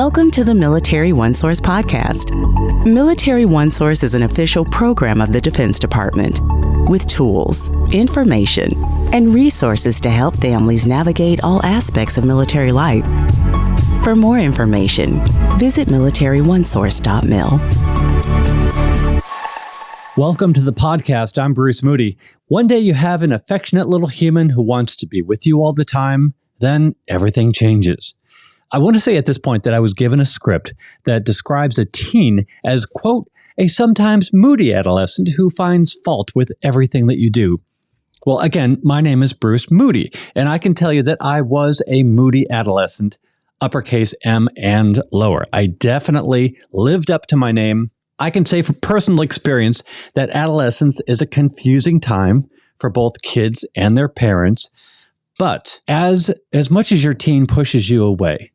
Welcome to the Military OneSource podcast. Military OneSource is an official program of the Defense Department with tools, information, and resources to help families navigate all aspects of military life. For more information, visit MilitaryOneSource.mil. Welcome to the podcast. I'm Bruce Moody. One day you have an affectionate little human who wants to be with you all the time, then everything changes. I want to say at this point that I was given a script that describes a teen as, quote, a sometimes moody adolescent who finds fault with everything that you do. Well, again, my name is Bruce Moody, and I can tell you that I was a moody adolescent, uppercase M and lower. I definitely lived up to my name. I can say from personal experience that adolescence is a confusing time for both kids and their parents. But as much as your teen pushes you away,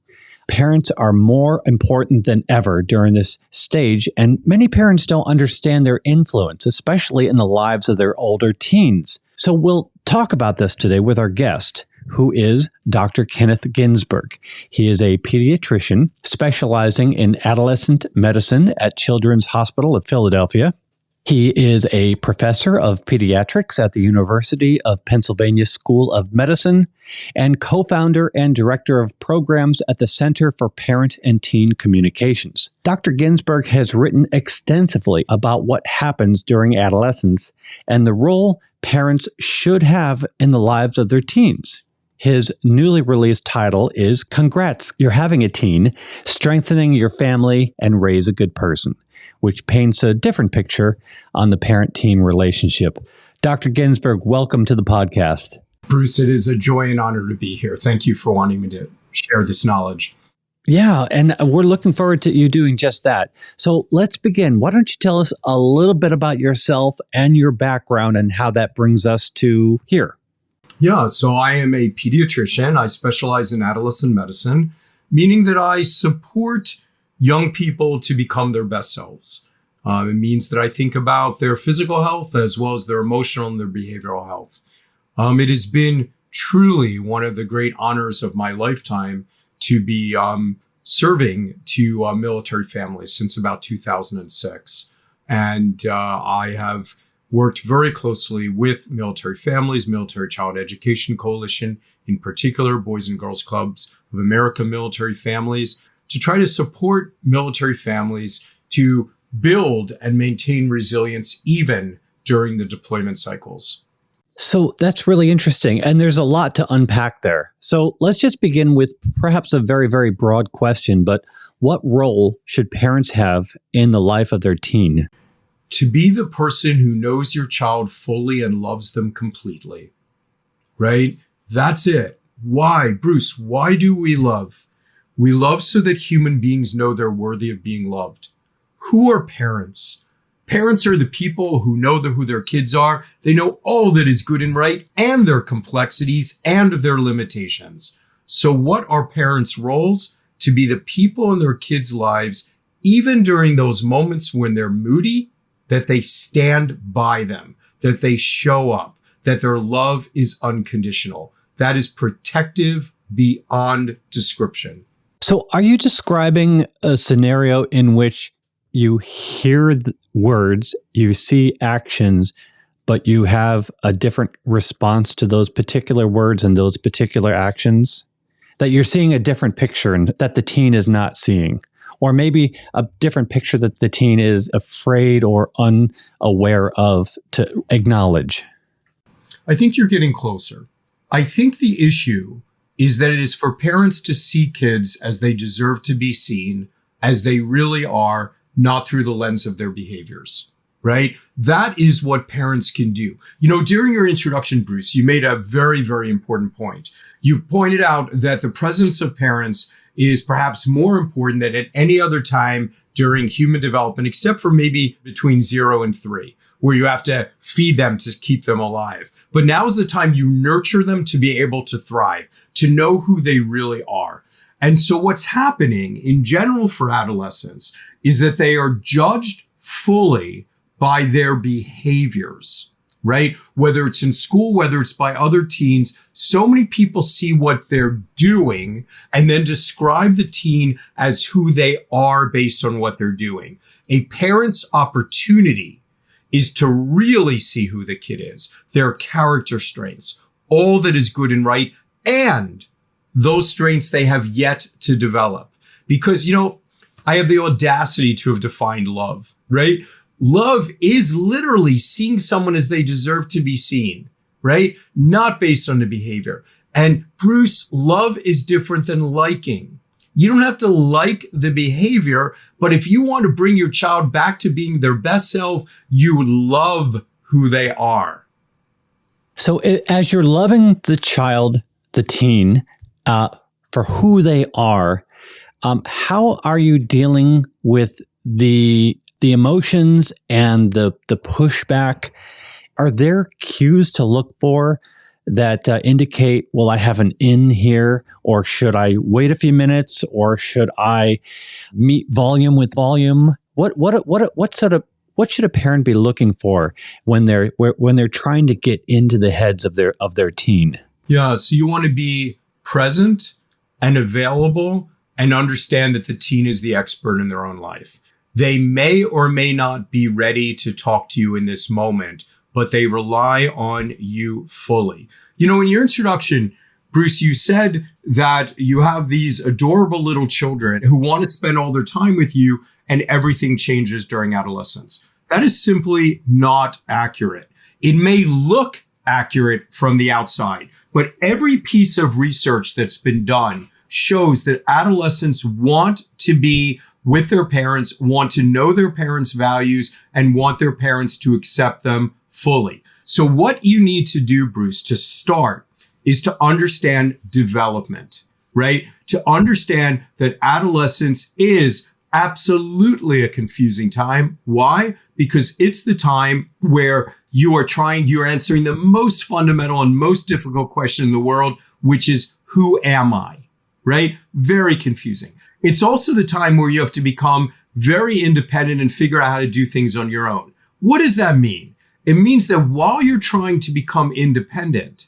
parents are more important than ever during this stage, and many parents don't understand their influence, especially in the lives of their older teens. So we'll talk about this today with our guest, who is Dr. Kenneth Ginsburg. He is a pediatrician specializing in adolescent medicine at Children's Hospital of Philadelphia. He is a professor of pediatrics at the University of Pennsylvania School of Medicine and co-founder and director of programs at the Center for Parent and Teen Communications. Dr. Ginsburg has written extensively about what happens during adolescence and the role parents should have in the lives of their teens. His newly released title is Congrats, You're Having a Teen, Strengthening Your Family and Raise a Good Person, which paints a different picture on the parent-teen relationship. Dr. Ginsburg, welcome to the podcast. Bruce, it is a joy and honor to be here. Thank you for wanting me to share this knowledge. Yeah, and we're looking forward to you doing just that. So let's begin. Why don't you tell us a little bit about yourself and your background and how that brings us to here? Yeah, so I am a pediatrician. I specialize in adolescent medicine, meaning that I support young people to become their best selves. It means that I think about their physical health as well as their emotional and their behavioral health. It has been truly one of the great honors of my lifetime to be serving to military families since about 2006. And I have worked very closely with military families, Military Child Education Coalition, in particular, Boys and Girls Clubs of America military families, to try to support military families to build and maintain resilience even during the deployment cycles. So that's really interesting. And there's a lot to unpack there. So let's just begin with perhaps a very, very broad question, but what role should parents have in the life of their teen? To be the person who knows your child fully and loves them completely, right? That's it. Why, Bruce, why do we love? We love so that human beings know they're worthy of being loved. Who are parents? Parents are the people who know who their kids are. They know all that is good and right and their complexities and their limitations. So what are parents' roles? To be the people in their kids' lives, even during those moments when they're moody, that they stand by them, that they show up, that their love is unconditional. That is protective beyond description. So are you describing a scenario in which you hear the words, you see actions, but you have a different response to those particular words and those particular actions? That you're seeing a different picture and that the teen is not seeing? Or maybe a different picture that the teen is afraid or unaware of to acknowledge? I think you're getting closer. I think the issue is that it is for parents to see kids as they deserve to be seen, as they really are, not through the lens of their behaviors, right? That is what parents can do. You know, during your introduction, Bruce, you made a very, very important point. You pointed out that the presence of parents is perhaps more important than at any other time during human development, except for maybe between 0 and 3, where you have to feed them to keep them alive. But now is the time you nurture them to be able to thrive, to know who they really are. And so what's happening in general for adolescents is that they are judged fully by their behaviors, right? Whether it's in school, whether it's by other teens, so many people see what they're doing and then describe the teen as who they are based on what they're doing. A parent's opportunity is to really see who the kid is, their character strengths, all that is good and right, and those strengths they have yet to develop. Because, I have the audacity to have defined love, right? Love is literally seeing someone as they deserve to be seen, right? Not based on the behavior. And Bruce, love is different than liking. You don't have to like the behavior, but if you want to bring your child back to being their best self, you love who they are. So as you're loving the child, the teen, for who they are, how are you dealing with the emotions and the pushback? Are there cues to look for that indicate, well, I have an in here, or should I wait a few minutes, or should I meet volume with volume? What should a parent be looking for when they're trying to get into the heads of their teen? Yeah, so you want to be present and available and understand that the teen is the expert in their own life. They may or may not be ready to talk to you in this moment, but they rely on you fully. In your introduction, Bruce, you said that you have these adorable little children who want to spend all their time with you and everything changes during adolescence. That is simply not accurate. It may look accurate from the outside, but every piece of research that's been done shows that adolescents want to be with their parents, want to know their parents' values, and want their parents to accept them fully. So what you need to do, Bruce, to start is to understand development, right? To understand that adolescence is absolutely a confusing time. Why? Because it's the time where you're answering the most fundamental and most difficult question in the world, which is, who am I? Right? Very confusing. It's also the time where you have to become very independent and figure out how to do things on your own. What does that mean? It means that while you're trying to become independent,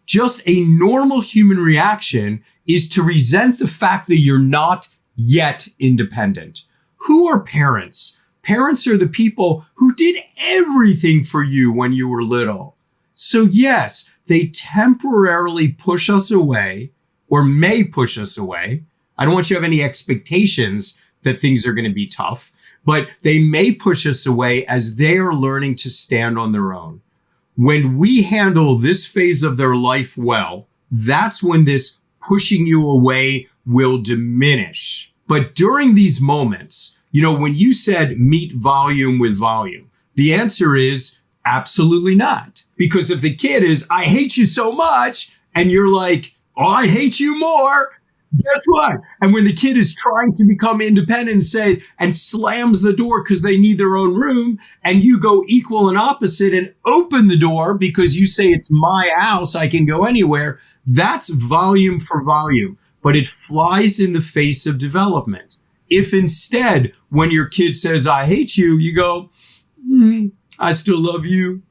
just a normal human reaction is to resent the fact that you're not yet independent. Who are parents? Parents are the people who did everything for you when you were little. So yes, they temporarily push us away, or may push us away. I don't want you to have any expectations that things are going to be tough, but they may push us away as they are learning to stand on their own. When we handle this phase of their life well, that's when this pushing you away will diminish. But during these moments, when you said meet volume with volume, the answer is absolutely not. Because if the kid is, I hate you so much, and you're like, oh, I hate you more. Guess what? And when the kid is trying to become independent and slams the door because they need their own room, and you go equal and opposite and open the door because you say it's my house, I can go anywhere, that's volume for volume, but it flies in the face of development. If instead, when your kid says, I hate you, you go, I still love you.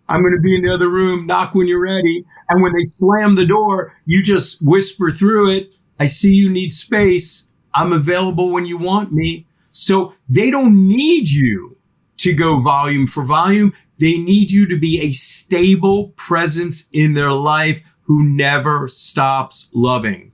I'm going to be in the other room, knock when you're ready. And when they slam the door, you just whisper through it, I see you need space. I'm available when you want me. So they don't need you to go volume for volume. They need you to be a stable presence in their life who never stops loving.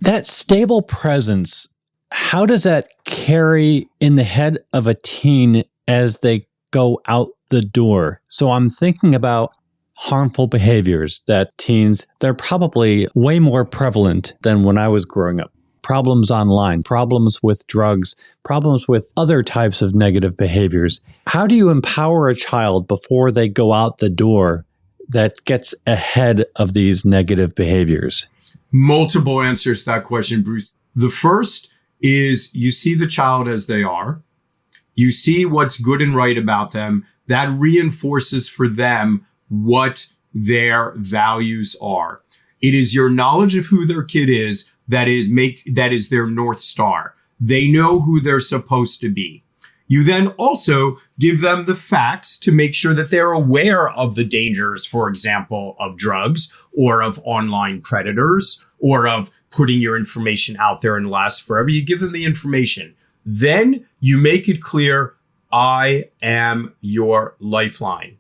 That stable presence, how does that carry in the head of a teen as they go out the door? So I'm thinking about harmful behaviors that teens, they're probably way more prevalent than when I was growing up. Problems online, problems with drugs, problems with other types of negative behaviors. How do you empower a child before they go out the door that gets ahead of these negative behaviors? Multiple answers to that question, Bruce. The first is you see the child as they are. You see what's good and right about them. That reinforces for them what their values are. It is your knowledge of who their kid is that is their North Star. They know who they're supposed to be. You then also give them the facts to make sure that they're aware of the dangers, for example, of drugs or of online predators or of putting your information out there and lasts forever. You give them the information. Then you make it clear, I am your lifeline.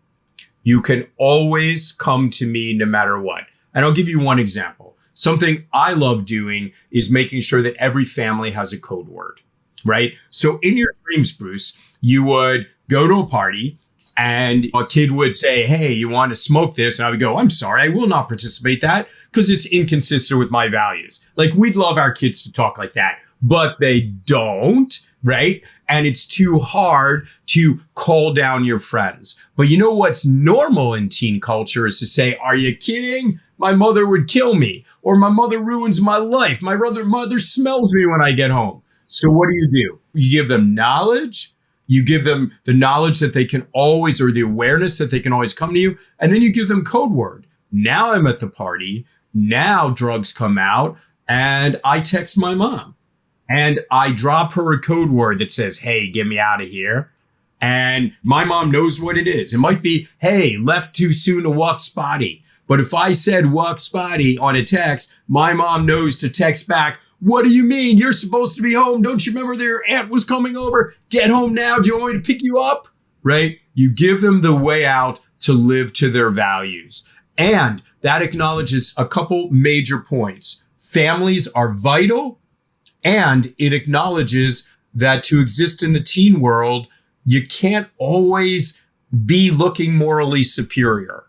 You can always come to me no matter what. And I'll give you one example. Something I love doing is making sure that every family has a code word, right? So in your dreams, Bruce, you would go to a party and a kid would say, hey, you want to smoke this? And I would go, I'm sorry, I will not participate that because it's inconsistent with my values. Like, we'd love our kids to talk like that, but they don't, right? And it's too hard to call down your friends. But you know what's normal in teen culture is to say, are you kidding? My mother would kill me, or my mother ruins my life. My mother smells me when I get home. So what do? You give them knowledge. You give them the knowledge that they can always, or the awareness that they can always come to you. And then you give them code word. Now I'm at the party. Now drugs come out and I text my mom and I drop her a code word that says, hey, get me out of here. And my mom knows what it is. It might be, hey, left too soon to walk spotty. But if I said walk spotty on a text, my mom knows to text back, what do you mean? You're supposed to be home. Don't you remember that your aunt was coming over? Get home now. Do you want me to pick you up? Right? You give them the way out to live to their values. And that acknowledges a couple major points. Families are vital. And it acknowledges that to exist in the teen world, you can't always be looking morally superior.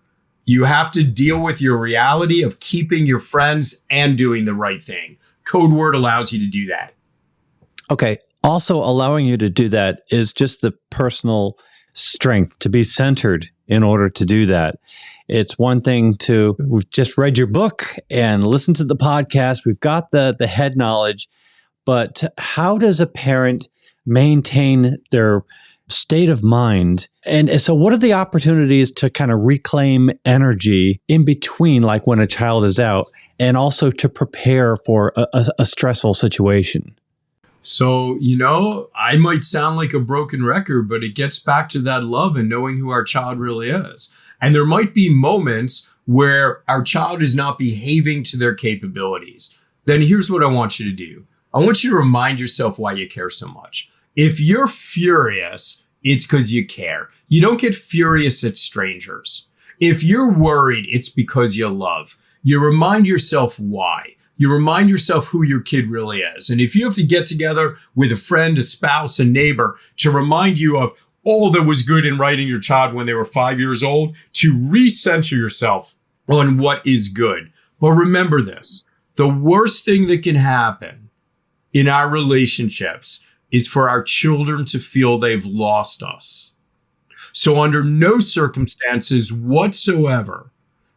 You have to deal with your reality of keeping your friends and doing the right thing. Code word allows you to do that. Okay. Also allowing you to do that is just the personal strength to be centered in order to do that. It's one thing to, we've just read your book and listened to the podcast. We've got the head knowledge, but how does a parent maintain their state of mind? And so what are the opportunities to kind of reclaim energy in between, like when a child is out, and also to prepare for a stressful situation? So, I might sound like a broken record, but it gets back to that love and knowing who our child really is. And there might be moments where our child is not behaving to their capabilities. Then here's what I want you to do. I want you to remind yourself why you care so much. If you're furious, it's because you care. You don't get furious at strangers. If you're worried, it's because you love. You remind yourself why. You remind yourself who your kid really is. And if you have to get together with a friend, a spouse, a neighbor to remind you of all that was good in writing your child when they were 5 years old, to recenter yourself on what is good. But remember this, the worst thing that can happen in our relationships is for our children to feel they've lost us. So under no circumstances whatsoever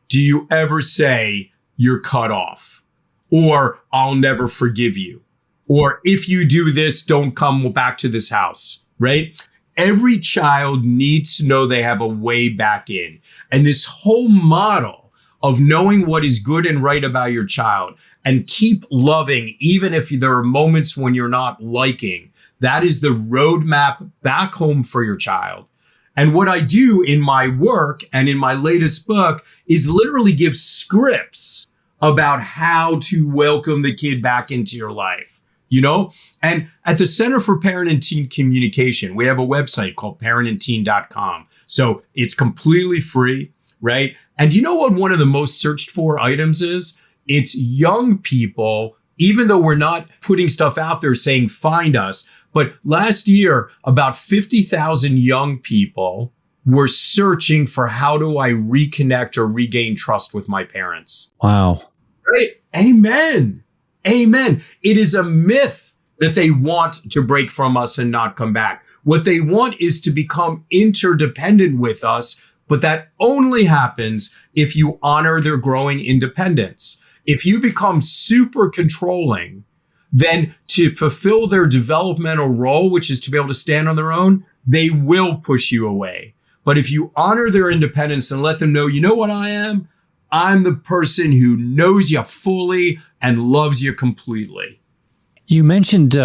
do you ever say you're cut off, or I'll never forgive you, or if you do this, don't come back to this house, right? Every child needs to know they have a way back in. And this whole model of knowing what is good and right about your child and keep loving, even if there are moments when you're not liking, that is the roadmap back home for your child. And what I do in my work and in my latest book is literally give scripts about how to welcome the kid back into your life, And at the Center for Parent and Teen Communication, we have a website called parentandteen.com. So it's completely free, right? And you know what one of the most searched for items is? It's young people, even though we're not putting stuff out there saying, find us. But last year, about 50,000 young people were searching for how do I reconnect or regain trust with my parents. Wow. Right? Amen. Amen. It is a myth that they want to break from us and not come back. What they want is to become interdependent with us, but that only happens if you honor their growing independence. If you become super controlling, then to fulfill their developmental role, which is to be able to stand on their own, they will push you away. But if you honor their independence and let them know, you know what I am? I'm the person who knows you fully and loves you completely. You mentioned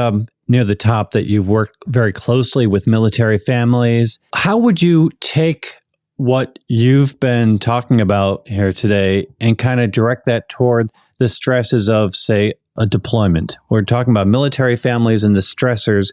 near the top that you've worked very closely with military families. How would you take what you've been talking about here today and kind of direct that toward the stresses of, say, a deployment? We're talking about military families and the stressors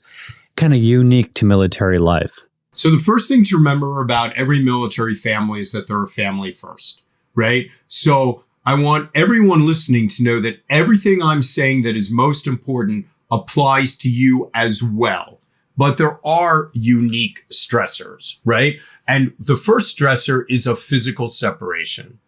kind of unique to military life. So the first thing to remember about every military family is that they're a family first, right? So I want everyone listening to know that everything I'm saying that is most important applies to you as well. But there are unique stressors, right? And the first stressor is a physical separation.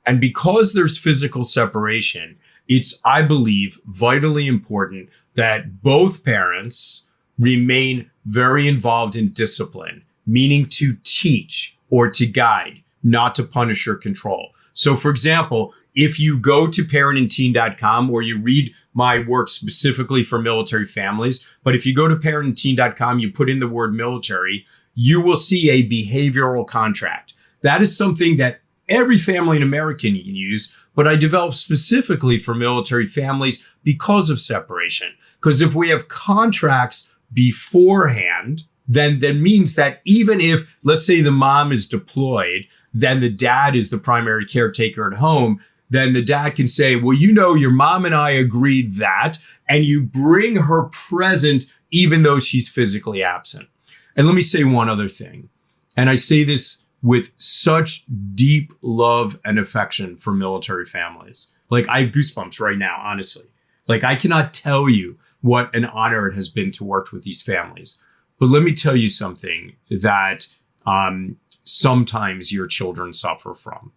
And because there's physical separation, it's, I believe, vitally important that both parents remain very involved in discipline, meaning to teach or to guide, not to punish or control. So for example, if you go to parentandteen.com or you read my work specifically for military families, but if you go to parentandteen.com, you put in the word military, you will see a behavioral contract. That is something that every family in America can use, but I developed specifically for military families because of separation. Because if we have contracts beforehand, then that means that even if, let's say the mom is deployed, then the dad is the primary caretaker at home, then the dad can say, well, you know, your mom and I agreed that, and you bring her present even though she's physically absent. And let me say one other thing. And I say this with such deep love and affection for military families. Like, I have goosebumps right now, honestly. Like, I cannot tell you what an honor it has been to work with these families. But let me tell you something that sometimes your children suffer from,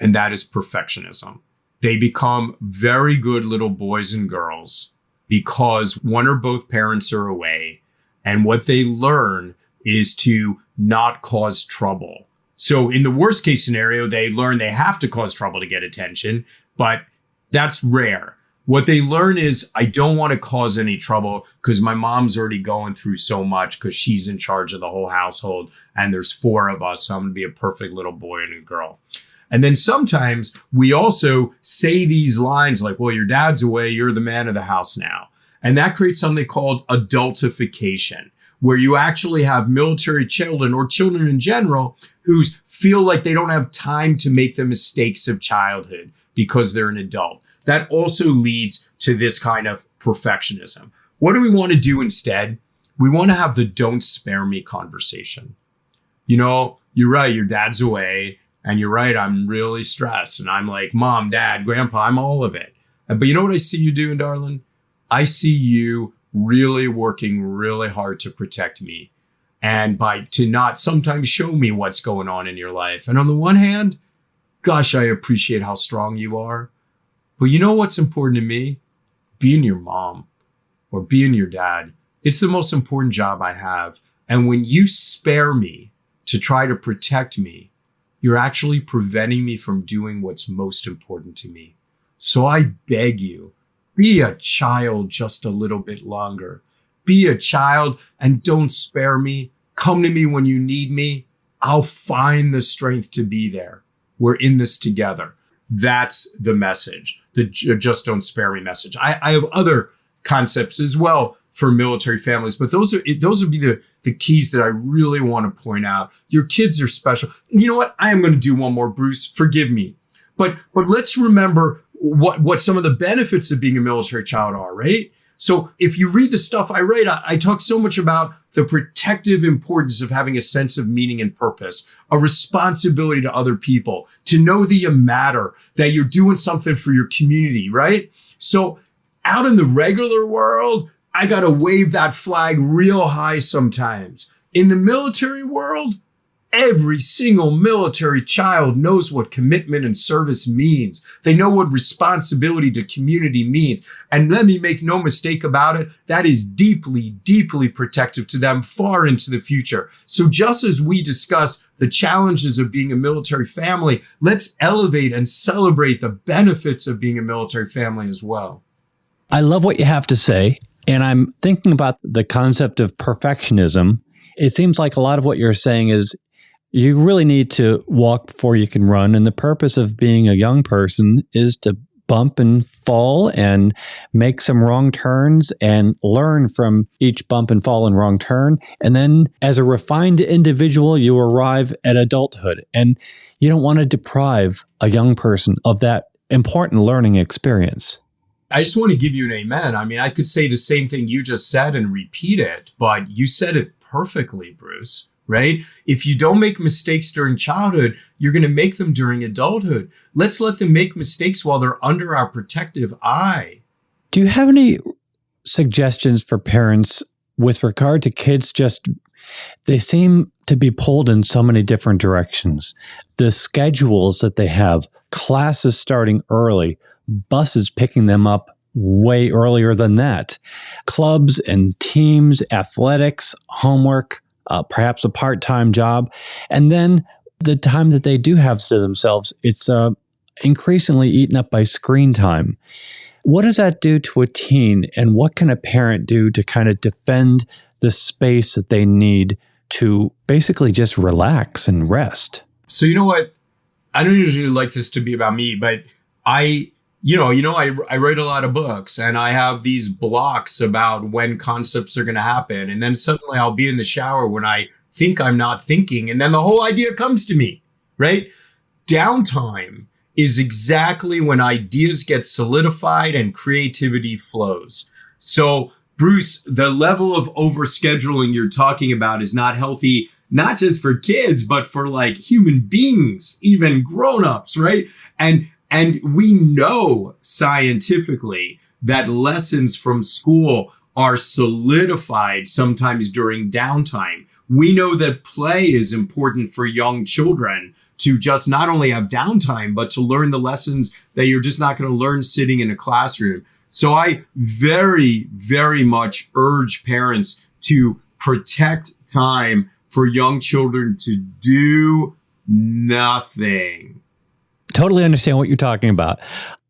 and that is perfectionism. They become very good little boys and girls because one or both parents are away, and what they learn is to not cause trouble. So in the worst case scenario, they learn they have to cause trouble to get attention, but that's rare. What they learn is, I don't want to cause any trouble because my mom's already going through so much because she's in charge of the whole household and there's 4 of us, so I'm going to be a perfect little boy and a girl. And then sometimes we also say these lines like, well, your dad's away, you're the man of the house now. And that creates something called adultification, where you actually have military children or children in general who feel like they don't have time to make the mistakes of childhood because they're an adult. That also leads to this kind of perfectionism. What do we want to do instead? We want to have the don't spare me conversation. You know, you're right, your dad's away, and you're right, I'm really stressed. And I'm like, Mom, Dad, Grandpa, I'm all of it. But you know what I see you doing, darling? I see you really working really hard to protect me and to not sometimes show me what's going on in your life. And on the one hand, gosh, I appreciate how strong you are. But you know what's important to me? Being your mom or being your dad. It's the most important job I have. And when you spare me to try to protect me, you're actually preventing me from doing what's most important to me. So I beg you, be a child just a little bit longer. Be a child and don't spare me. Come to me when you need me. I'll find the strength to be there. We're in this together. That's the message, the just don't spare me message. I have other concepts as well for military families, but those would be the keys that I really want to point out. Your kids are special. You know what? I am going to do one more, Bruce. Forgive me. But let's remember what some of the benefits of being a military child are, right? So if you read the stuff I write, I talk so much about the protective importance of having a sense of meaning and purpose, a responsibility to other people, to know that you matter, that you're doing something for your community, right? So out in the regular world, I got to wave that flag real high sometimes. In the military world, every single military child knows what commitment and service means. They know what responsibility to community means. And let me make no mistake about it, that is deeply, deeply protective to them far into the future. So just as we discuss the challenges of being a military family, let's elevate and celebrate the benefits of being a military family as well. I love what you have to say. And I'm thinking about the concept of perfectionism. It seems like a lot of what you're saying is you really need to walk before you can run. And the purpose of being a young person is to bump and fall and make some wrong turns and learn from each bump and fall and wrong turn. And then as a refined individual, you arrive at adulthood. And you don't want to deprive a young person of that important learning experience. I just want to give you an amen. I mean, I could say the same thing you just said and repeat it, but you said it perfectly, Bruce, right? If you don't make mistakes during childhood, you're going to make them during adulthood. Let's let them make mistakes while they're under our protective eye. Do you have any suggestions for parents with regard to kids? They seem to be pulled in so many different directions. The schedules that they have, classes starting early, buses picking them up way earlier than that, clubs and teams, athletics, homework, perhaps a part-time job. And then the time that they do have to themselves, it's increasingly eaten up by screen time. What does that do to a teen? And what can a parent do to kind of defend the space that they need to basically just relax and rest? So you know what? I don't usually like this to be about me, but I write a lot of books and I have these blocks about when concepts are going to happen. And then suddenly I'll be in the shower when I think I'm not thinking. And then the whole idea comes to me, right? Downtime is exactly when ideas get solidified and creativity flows. So Bruce, the level of overscheduling you're talking about is not healthy, not just for kids, but for like human beings, even grown-ups, right? And we know scientifically that lessons from school are solidified sometimes during downtime. We know that play is important for young children to just not only have downtime, but to learn the lessons that you're just not going to learn sitting in a classroom. So I very, very much urge parents to protect time for young children to do nothing. Totally understand what you're talking about.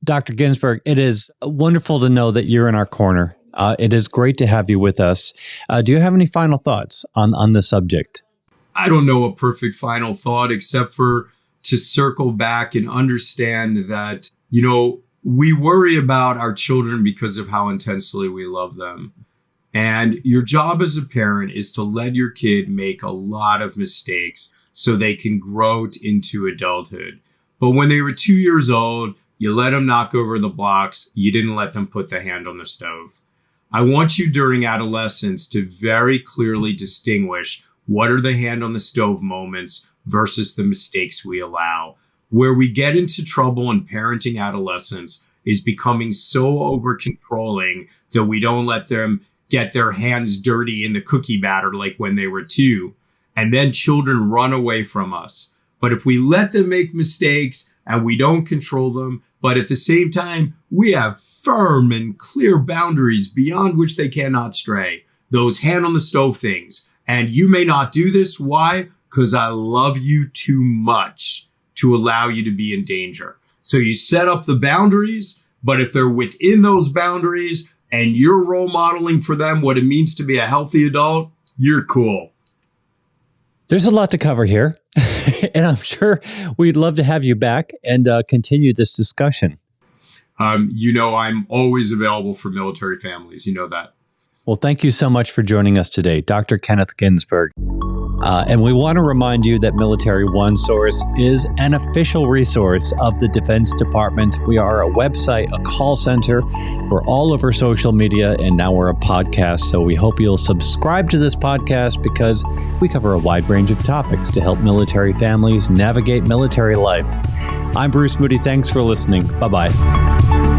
Dr. Ginsburg, it is wonderful to know that you're in our corner. It is great to have you with us. Do you have any final thoughts on the subject? I don't know a perfect final thought except for to circle back and understand that, we worry about our children because of how intensely we love them. And your job as a parent is to let your kid make a lot of mistakes so they can grow into adulthood. But when they were 2 years old, you let them knock over the blocks. You didn't let them put the hand on the stove. I want you during adolescence to very clearly distinguish what are the hand on the stove moments versus the mistakes we allow. Where we get into trouble in parenting adolescents is becoming so over controlling that we don't let them get their hands dirty in the cookie batter like when they were 2. And then children run away from us. But if we let them make mistakes and we don't control them, but at the same time, we have firm and clear boundaries beyond which they cannot stray, those hand on the stove things. And you may not do this. Why? Because I love you too much to allow you to be in danger. So you set up the boundaries, but if they're within those boundaries and you're role modeling for them what it means to be a healthy adult, you're cool. There's a lot to cover here, and I'm sure we'd love to have you back and continue this discussion. I'm always available for military families. You know that. Well, thank you so much for joining us today, Dr. Kenneth Ginsburg. And we want to remind you that Military OneSource is an official resource of the Defense Department. We are a website, a call center. We're all over social media, and now we're a podcast. So we hope you'll subscribe to this podcast because we cover a wide range of topics to help military families navigate military life. I'm Bruce Moody. Thanks for listening. Bye-bye.